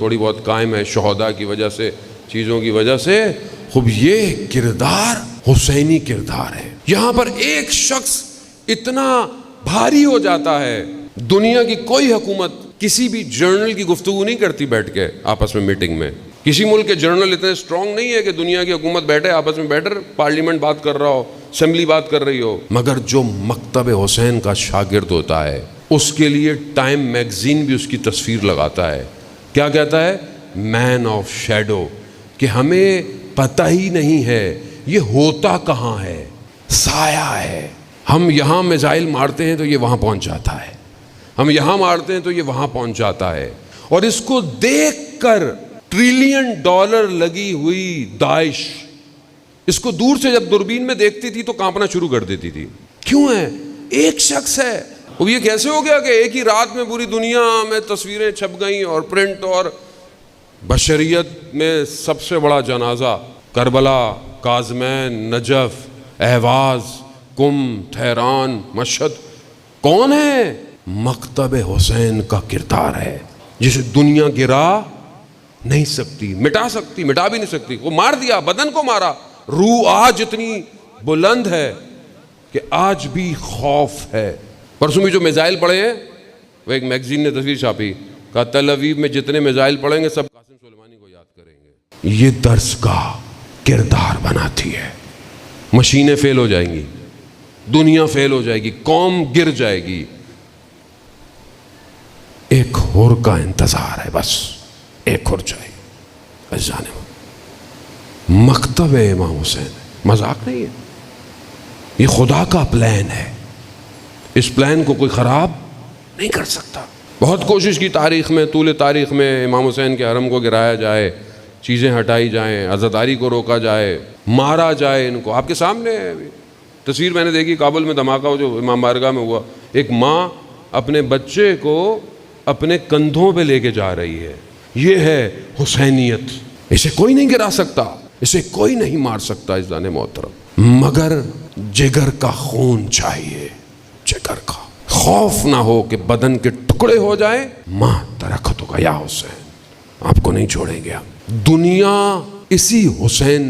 تھوڑی بہت قائم ہے شہداء کی وجہ سے، چیزوں کی وجہ سے، خوب یہ کردار حسینی کردار ہے۔ یہاں پر ایک شخص اتنا بھاری ہو جاتا ہے، دنیا کی کوئی حکومت کسی بھی جنرل کی گفتگو نہیں کرتی بیٹھ کے آپس میں میٹنگ میں، کسی ملک کے جنرل اتنے اسٹرانگ نہیں ہے کہ دنیا کی حکومت بیٹھے آپس میں بیٹھ پارلیمنٹ بات کر رہا ہو، اسمبلی بات کر رہی ہو، مگر جو مکتب حسین کا شاگرد ہوتا ہے اس کے لیے ٹائم میگزین بھی اس کی تصویر لگاتا ہے۔ کیا کہتا ہے؟ مین آف شیڈو، کہ ہمیں پتہ ہی نہیں ہے یہ ہوتا کہاں ہے، سایہ ہے۔ ہم یہاں میزائل مارتے ہیں تو یہ وہاں پہنچ جاتا ہے، ہم یہاں مارتے ہیں تو یہ وہاں پہنچ جاتا ہے۔ اور اس کو دیکھ کر $1 ٹریلین لگی ہوئی داعش اس کو دور سے جب دوربین میں دیکھتی تھی تو کانپنا شروع کر دیتی تھی۔ کیوں ہے؟ ایک شخص ہے۔ وہ یہ کیسے ہو گیا کہ ایک ہی رات میں پوری دنیا میں تصویریں چھپ گئیں اور پرنٹ، اور بشریت میں سب سے بڑا جنازہ کربلا، کاظمین، نجف، اہواز، قم، تہران، مشہد، کون ہے؟ مکتب حسین کا کردار ہے جسے دنیا گرا نہیں سکتی، مٹا سکتی، مٹا بھی نہیں سکتی۔ وہ مار دیا، بدن کو مارا، روح آج اتنی بلند ہے کہ آج بھی خوف ہے۔ پرسوں بھی جو میزائل پڑے ہیں، وہ ایک میگزین نے تصویر چھاپی، کہا تل اویو میں جتنے میزائل پڑیں گے سب قاسم سلیمانی کو یاد کریں گے۔ یہ درس کا کردار بناتی ہے۔ مشینیں فیل ہو جائیں گی، دنیا فیل ہو جائے گی، قوم گر جائے گی، ایک ہور کا انتظار ہے، بس ایک ہور چاہیے۔ مکتب امام حسین مذاق نہیں ہے، یہ خدا کا پلان ہے، اس پلان کو کوئی خراب نہیں کر سکتا۔ بہت کوشش کی تاریخ میں، طول تاریخ میں، امام حسین کے حرم کو گرایا جائے، چیزیں ہٹائی جائیں، عزاداری کو روکا جائے، مارا جائے ان کو۔ آپ کے سامنے ہے تصویر میں نے دیکھی، کابل میں دھماکہ جو امام بارگاہ میں ہوا، ایک ماں اپنے بچے کو اپنے کندھوں پہ لے کے جا رہی ہے۔ یہ ہے حسینیت، اسے کوئی نہیں گرا سکتا، اسے کوئی نہیں مار سکتا عزیزان محترم، مگر جگر کا خون چاہیے، جگر کا۔ خوف نہ ہو کہ بدن کے ٹکڑے ہو جائیں، ماں درخت ہوگا یا حسین، آپ کو نہیں چھوڑیں گے۔ دنیا اسی حسین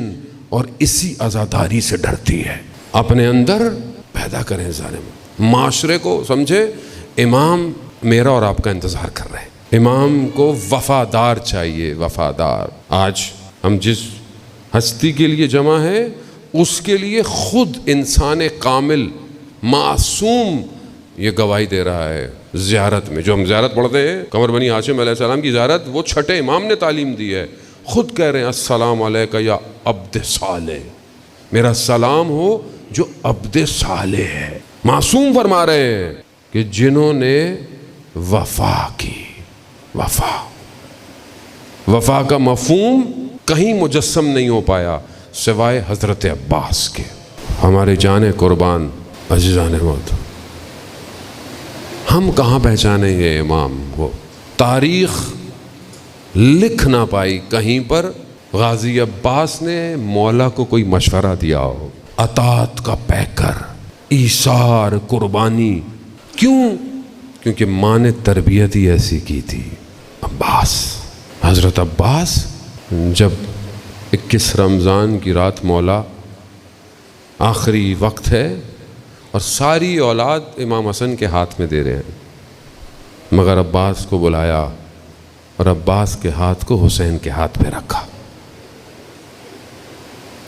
اور اسی عزاداری سے ڈرتی ہے۔ اپنے اندر پیدا کریں ظالم، معاشرے کو سمجھے امام میرا اور آپ کا انتظار کر رہے ہیں، امام کو وفادار چاہیے، وفادار۔ آج ہم جس ہستی کے لیے جمع ہیں اس کے لیے خود انسان کامل معصوم یہ گواہی دے رہا ہے۔ زیارت میں جو ہم زیارت پڑھتے ہیں، قمر بنی ہاشم علیہ السلام کی زیارت، وہ چھٹے امام نے تعلیم دی ہے، خود کہہ رہے ہیں السلام علیکہ یا عبد صالح، میرا سلام ہو جو عبد صالح ہے۔ معصوم فرما رہے ہیں کہ جنہوں نے وفا کی، وفا کا مفہوم کہیں مجسم نہیں ہو پایا سوائے حضرت عباس کے۔ ہمارے جان قربان عزیزان محترم، ہم کہاں پہچانیں گے امام کو؟ تاریخ لکھ نہ پائی کہیں پر غازی عباس نے مولا کو کوئی مشورہ دیا ہو، اطاعت کا پیکر، ایثار، قربانی۔ کیوں؟ کیونکہ ماں نے تربیت ہی ایسی کی تھی۔ عباس، حضرت عباس، جب 21 رمضان کی رات مولا آخری وقت ہے اور ساری اولاد امام حسن کے ہاتھ میں دے رہے ہیں، مگر عباس کو بلایا اور عباس کے ہاتھ کو حسین کے ہاتھ پہ رکھا،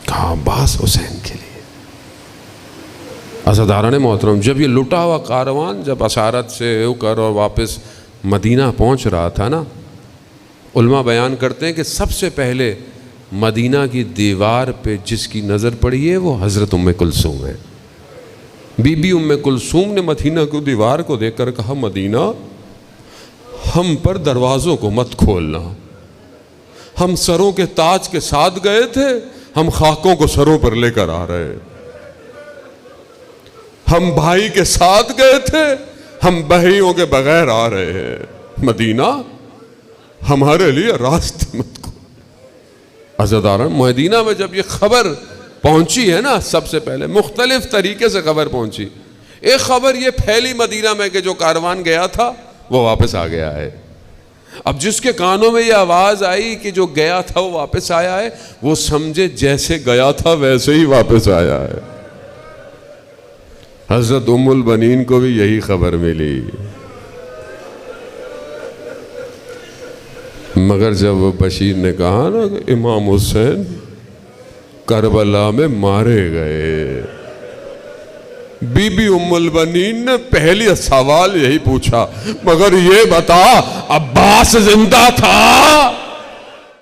کہا عباس حسین کے لیے۔ عزاداران محترم، جب یہ لٹا ہوا کاروان جب اسارت سے ہو کر اور واپس مدینہ پہنچ رہا تھا نا، علماء بیان کرتے ہیں کہ سب سے پہلے مدینہ کی دیوار پہ جس کی نظر پڑی ہے وہ حضرت ام کلثوم ہے۔ بی بی ام کلثوم نے مدینہ کو دیوار کو دیکھ کر کہا مدینہ ہم پر دروازوں کو مت کھولنا، ہم سروں کے تاج کے ساتھ گئے تھے، ہم خاکوں کو سروں پر لے کر آ رہے ہیں، ہم بھائی کے ساتھ گئے تھے، ہم بہیوں کے بغیر آ رہے ہیں، مدینہ ہمارے لیے راستے مت کو۔ عزاداران، مدینہ میں جب یہ خبر پہنچی ہے نا، سب سے پہلے مختلف طریقے سے خبر پہنچی۔ ایک خبر یہ پھیلی مدینہ میں کہ جو کاروان گیا تھا وہ واپس آ گیا ہے، اب جس کے کانوں میں یہ آواز آئی کہ جو گیا تھا وہ واپس آیا ہے، وہ سمجھے جیسے گیا تھا ویسے ہی واپس آیا ہے۔ حضرت ام البنین کو بھی یہی خبر ملی، مگر جب بشیر نے کہا نا کہ امام حسین کربلا میں مارے گئے، بی بی ام البنین نے پہلی سوال یہی پوچھا، مگر یہ بتا عباس زندہ تھا؟